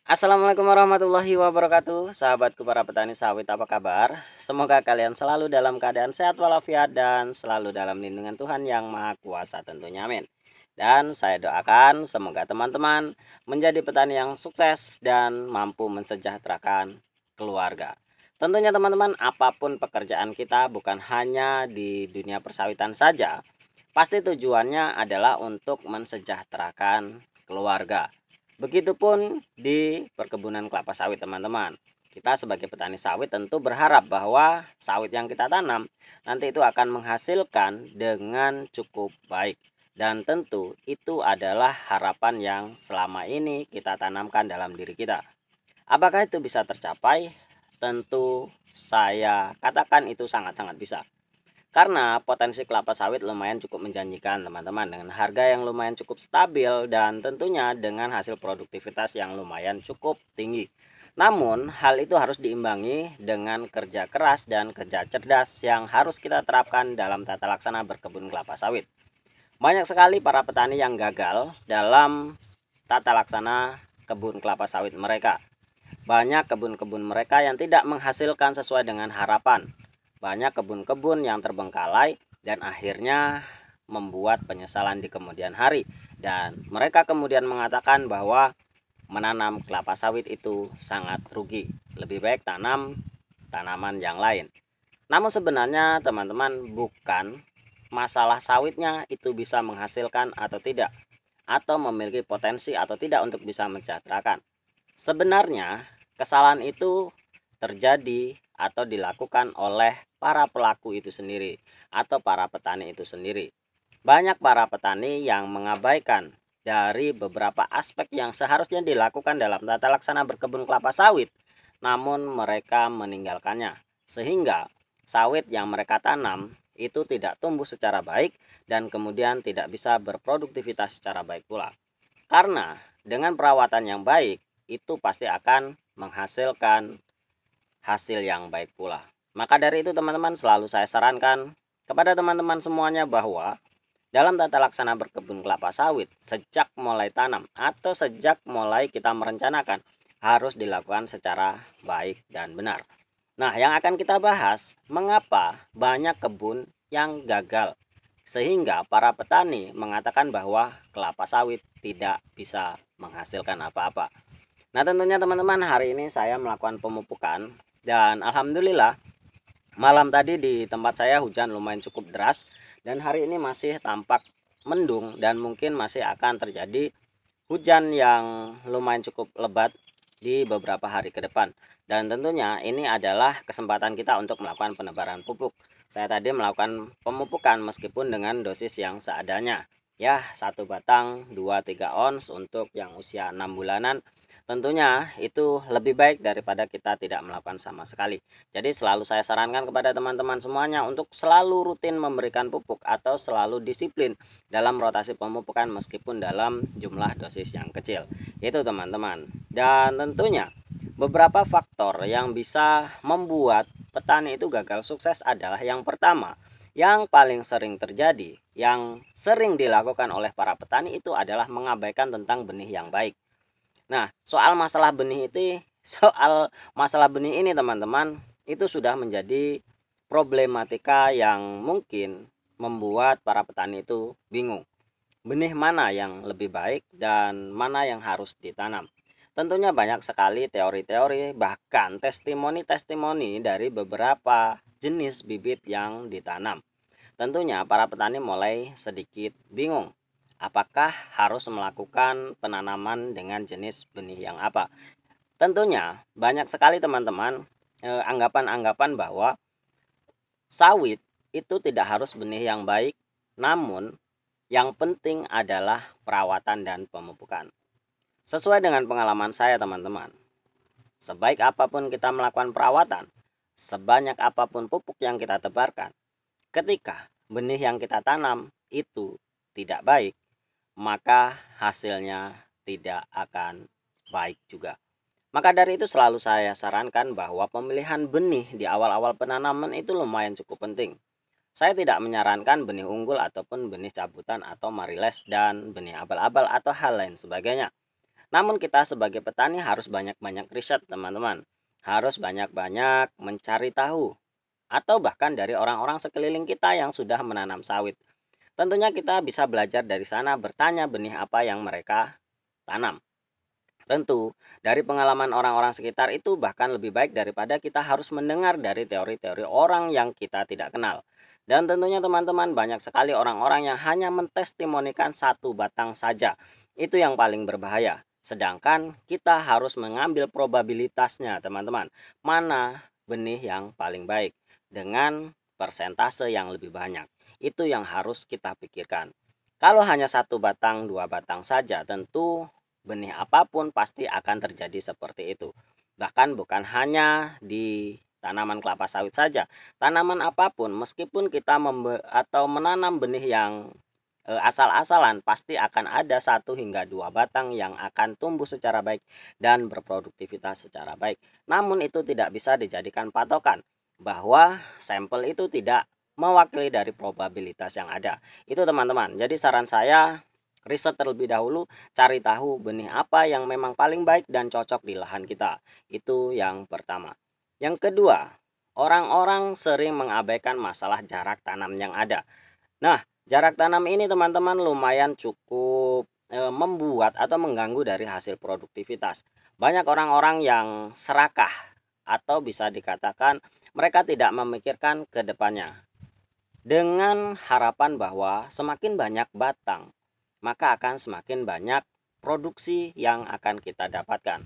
Assalamualaikum warahmatullahi wabarakatuh. Sahabatku para petani sawit, apa kabar? Semoga kalian selalu dalam keadaan sehat walafiat dan selalu dalam lindungan Tuhan yang Maha Kuasa tentunya, amin. Dan saya doakan semoga teman-teman menjadi petani yang sukses dan mampu mensejahterakan keluarga. Tentunya teman-teman, apapun pekerjaan kita bukan hanya di dunia persawitan saja, pasti tujuannya adalah untuk mensejahterakan keluarga. Begitupun di perkebunan kelapa sawit teman-teman. Kita sebagai petani sawit tentu berharap bahwa sawit yang kita tanam nanti itu akan menghasilkan dengan cukup baik. Dan tentu itu adalah harapan yang selama ini kita tanamkan dalam diri kita. Apakah itu bisa tercapai? Tentu saya katakan itu sangat-sangat bisa. Karena potensi kelapa sawit lumayan cukup menjanjikan teman-teman, dengan harga yang lumayan cukup stabil dan tentunya dengan hasil produktivitas yang lumayan cukup tinggi. Namun hal itu harus diimbangi dengan kerja keras dan kerja cerdas yang harus kita terapkan dalam tata laksana berkebun kelapa sawit. Banyak sekali para petani yang gagal dalam tata laksana kebun kelapa sawit mereka. Banyak kebun-kebun mereka yang tidak menghasilkan sesuai dengan harapan. Banyak kebun-kebun yang terbengkalai dan akhirnya membuat penyesalan di kemudian hari. Dan mereka kemudian mengatakan bahwa menanam kelapa sawit itu sangat rugi. Lebih baik tanam tanaman yang lain. Namun sebenarnya teman-teman, bukan masalah sawitnya itu bisa menghasilkan atau tidak, atau memiliki potensi atau tidak untuk bisa mensejahterakan. Sebenarnya kesalahan itu terjadi atau dilakukan oleh para pelaku itu sendiri atau para petani itu sendiri. Banyak para petani yang mengabaikan dari beberapa aspek yang seharusnya dilakukan dalam tata laksana berkebun kelapa sawit, namun mereka meninggalkannya, sehingga sawit yang mereka tanam itu tidak tumbuh secara baik dan kemudian tidak bisa berproduktivitas secara baik pula. Karena dengan perawatan yang baik itu pasti akan menghasilkan hasil yang baik pula. Maka dari itu teman-teman, selalu saya sarankan kepada teman-teman semuanya bahwa dalam tata laksana berkebun kelapa sawit, sejak mulai tanam atau sejak mulai kita merencanakan, harus dilakukan secara baik dan benar. Nah, yang akan kita bahas, mengapa banyak kebun yang gagal sehingga para petani mengatakan bahwa kelapa sawit tidak bisa menghasilkan apa-apa. Nah, tentunya teman-teman, hari ini saya melakukan pemupukan dan alhamdulillah malam tadi di tempat saya hujan lumayan cukup deras dan hari ini masih tampak mendung dan mungkin masih akan terjadi hujan yang lumayan cukup lebat di beberapa hari ke depan. Dan tentunya ini adalah kesempatan kita untuk melakukan penebaran pupuk. Saya tadi melakukan pemupukan meskipun dengan dosis yang seadanya. Ya, satu batang 2-3 ons untuk yang usia 6 bulanan. Tentunya itu lebih baik daripada kita tidak melakukan sama sekali. Jadi selalu saya sarankan kepada teman-teman semuanya untuk selalu rutin memberikan pupuk atau selalu disiplin dalam rotasi pemupukan meskipun dalam jumlah dosis yang kecil. Itu teman-teman. Dan tentunya beberapa faktor yang bisa membuat petani itu gagal sukses adalah, yang pertama, yang paling sering terjadi, yang sering dilakukan oleh para petani itu adalah mengabaikan tentang benih yang baik. Nah, soal masalah benih ini teman-teman, itu sudah menjadi problematika yang mungkin membuat para petani itu bingung. Benih mana yang lebih baik dan mana yang harus ditanam. Tentunya banyak sekali teori-teori, bahkan testimoni-testimoni dari beberapa jenis bibit yang ditanam. Tentunya para petani mulai sedikit bingung. Apakah harus melakukan penanaman dengan jenis benih yang apa? Tentunya banyak sekali teman-teman anggapan-anggapan bahwa sawit itu tidak harus benih yang baik, namun yang penting adalah perawatan dan pemupukan. Sesuai dengan pengalaman saya teman-teman, sebaik apapun kita melakukan perawatan, sebanyak apapun pupuk yang kita tebarkan, ketika benih yang kita tanam itu tidak baik, maka hasilnya tidak akan baik juga. Maka dari itu selalu saya sarankan bahwa pemilihan benih di awal-awal penanaman itu lumayan cukup penting. Saya tidak menyarankan benih unggul ataupun benih cabutan atau mariles dan benih abal-abal atau hal lain sebagainya. Namun kita sebagai petani harus banyak-banyak riset teman-teman. Harus banyak-banyak mencari tahu atau bahkan dari orang-orang sekeliling kita yang sudah menanam sawit. Tentunya kita bisa belajar dari sana, bertanya benih apa yang mereka tanam. Tentu, dari pengalaman orang-orang sekitar itu bahkan lebih baik daripada kita harus mendengar dari teori-teori orang yang kita tidak kenal. Dan tentunya teman-teman, banyak sekali orang-orang yang hanya mentestimonikan satu batang saja. Itu yang paling berbahaya. Sedangkan kita harus mengambil probabilitasnya teman-teman. Mana benih yang paling baik dengan persentase yang lebih banyak. Itu yang harus kita pikirkan. Kalau hanya satu batang, dua batang saja, tentu benih apapun pasti akan terjadi seperti itu. Bahkan bukan hanya di tanaman kelapa sawit saja, tanaman apapun meskipun kita menanam benih yang asal-asalan, pasti akan ada 1 hingga 2 batang yang akan tumbuh secara baik dan berproduktivitas secara baik. Namun itu tidak bisa dijadikan patokan bahwa sampel itu tidak mewakili dari probabilitas yang ada. Itu teman-teman. Jadi saran saya, riset terlebih dahulu, cari tahu benih apa yang memang paling baik dan cocok di lahan kita. Itu yang pertama. Yang kedua, orang-orang sering mengabaikan masalah jarak tanam yang ada. Nah, jarak tanam ini teman-teman lumayan cukup membuat atau mengganggu dari hasil produktivitas. Banyak orang-orang yang serakah atau bisa dikatakan mereka tidak memikirkan ke depannya. Dengan harapan bahwa semakin banyak batang, maka akan semakin banyak produksi yang akan kita dapatkan.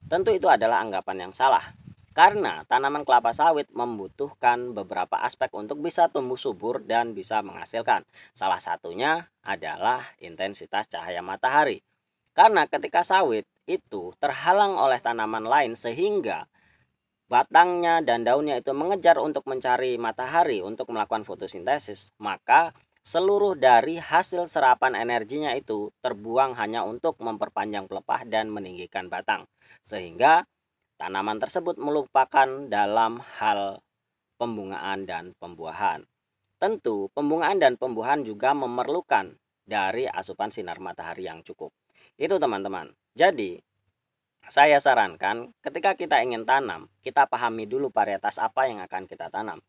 Tentu itu adalah anggapan yang salah. Karena tanaman kelapa sawit membutuhkan beberapa aspek untuk bisa tumbuh subur dan bisa menghasilkan. Salah satunya adalah intensitas cahaya matahari. Karena ketika sawit itu terhalang oleh tanaman lain sehingga batangnya dan daunnya itu mengejar untuk mencari matahari untuk melakukan fotosintesis, maka seluruh dari hasil serapan energinya itu terbuang hanya untuk memperpanjang pelepah dan meninggikan batang. Sehingga tanaman tersebut melupakan dalam hal pembungaan dan pembuahan. Tentu pembungaan dan pembuahan juga memerlukan dari asupan sinar matahari yang cukup. Itu teman-teman. Jadi saya sarankan ketika kita ingin tanam, kita pahami dulu varietas apa yang akan kita tanam.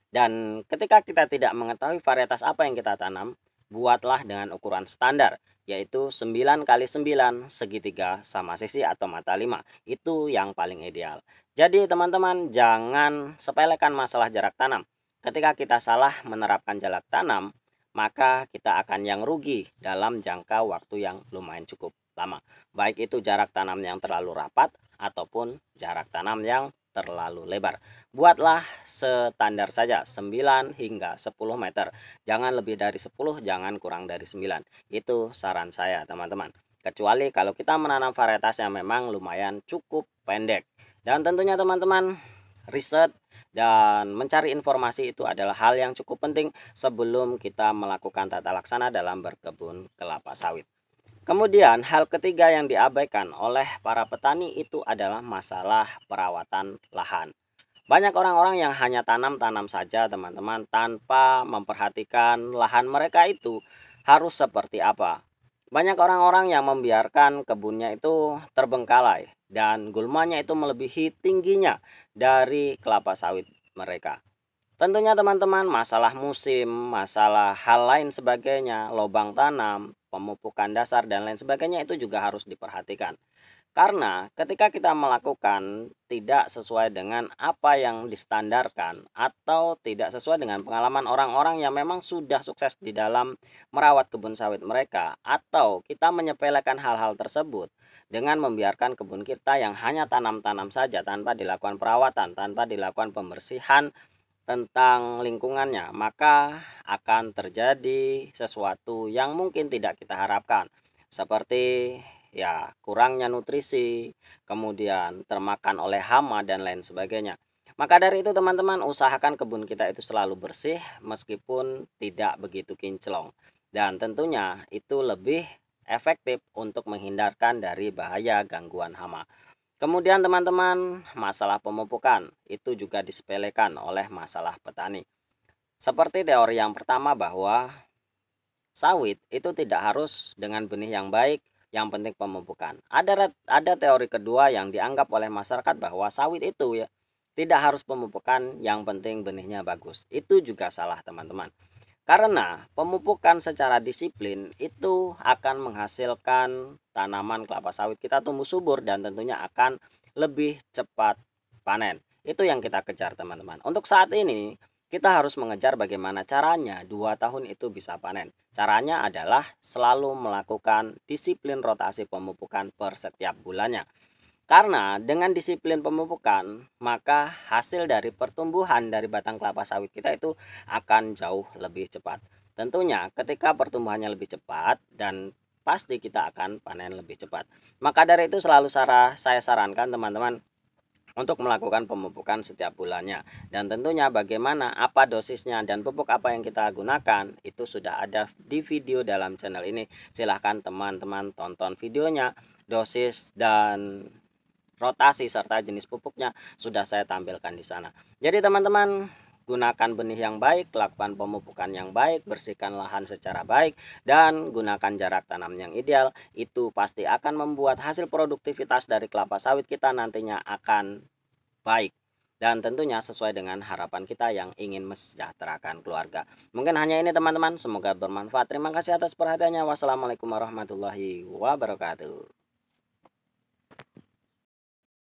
Dan ketika kita tidak mengetahui varietas apa yang kita tanam, buatlah dengan ukuran standar, yaitu 9x9 segitiga sama sisi atau mata 5. Itu yang paling ideal. Jadi teman-teman, jangan sepelekan masalah jarak tanam. Ketika kita salah menerapkan jarak tanam, maka kita akan yang rugi dalam jangka waktu yang lumayan cukup lama. Baik itu jarak tanam yang terlalu rapat ataupun jarak tanam yang terlalu lebar. Buatlah standar saja 9 hingga 10 meter. Jangan lebih dari 10, jangan kurang dari 9. Itu saran saya teman-teman. Kecuali kalau kita menanam varietas yang memang lumayan cukup pendek. Dan tentunya teman-teman, riset dan mencari informasi itu adalah hal yang cukup penting sebelum kita melakukan tata laksana dalam berkebun kelapa sawit. Kemudian hal ketiga yang diabaikan oleh para petani itu adalah masalah perawatan lahan. Banyak orang-orang yang hanya tanam-tanam saja teman-teman tanpa memperhatikan lahan mereka itu harus seperti apa. Banyak orang-orang yang membiarkan kebunnya itu terbengkalai dan gulmanya itu melebihi tingginya dari kelapa sawit mereka. Tentunya teman-teman, masalah musim, masalah hal lain sebagainya, lubang tanam, pemupukan dasar dan lain sebagainya itu juga harus diperhatikan. Karena ketika kita melakukan tidak sesuai dengan apa yang distandarkan atau tidak sesuai dengan pengalaman orang-orang yang memang sudah sukses di dalam merawat kebun sawit mereka, atau kita menyepelekan hal-hal tersebut dengan membiarkan kebun kita yang hanya tanam-tanam saja tanpa dilakukan perawatan, tanpa dilakukan pembersihan tentang lingkungannya, maka akan terjadi sesuatu yang mungkin tidak kita harapkan, seperti ya kurangnya nutrisi, kemudian termakan oleh hama dan lain sebagainya. Maka dari itu teman-teman, usahakan kebun kita itu selalu bersih meskipun tidak begitu kinclong, dan tentunya itu lebih efektif untuk menghindarkan dari bahaya gangguan hama. Kemudian teman-teman, masalah pemupukan itu juga disepelekan oleh masalah petani. Seperti teori yang pertama bahwa sawit itu tidak harus dengan benih yang baik yang penting pemupukan. Ada teori kedua yang dianggap oleh masyarakat bahwa sawit itu ya tidak harus pemupukan, yang penting benihnya bagus. Itu juga salah teman-teman. Karena pemupukan secara disiplin itu akan menghasilkan tanaman kelapa sawit kita tumbuh subur dan tentunya akan lebih cepat panen. Itu yang kita kejar teman-teman. Untuk saat ini kita harus mengejar bagaimana caranya 2 tahun itu bisa panen. Caranya adalah selalu melakukan disiplin rotasi pemupukan per setiap bulannya. Karena dengan disiplin pemupukan, maka hasil dari pertumbuhan dari batang kelapa sawit kita itu akan jauh lebih cepat. Tentunya ketika pertumbuhannya lebih cepat dan pasti kita akan panen lebih cepat. Maka dari itu selalu saya sarankan teman-teman untuk melakukan pemupukan setiap bulannya. Dan tentunya bagaimana, apa dosisnya, dan pupuk apa yang kita gunakan, itu sudah ada di video dalam channel ini. Silahkan teman-teman tonton videonya, dosis dan rotasi serta jenis pupuknya sudah saya tampilkan di sana. Jadi teman-teman, gunakan benih yang baik, lakukan pemupukan yang baik, bersihkan lahan secara baik, dan gunakan jarak tanam yang ideal. Itu pasti akan membuat hasil produktivitas dari kelapa sawit kita nantinya akan baik. Dan tentunya sesuai dengan harapan kita yang ingin mesejahterakan keluarga. Mungkin hanya ini teman-teman, semoga bermanfaat. Terima kasih atas perhatiannya. Wassalamualaikum warahmatullahi wabarakatuh.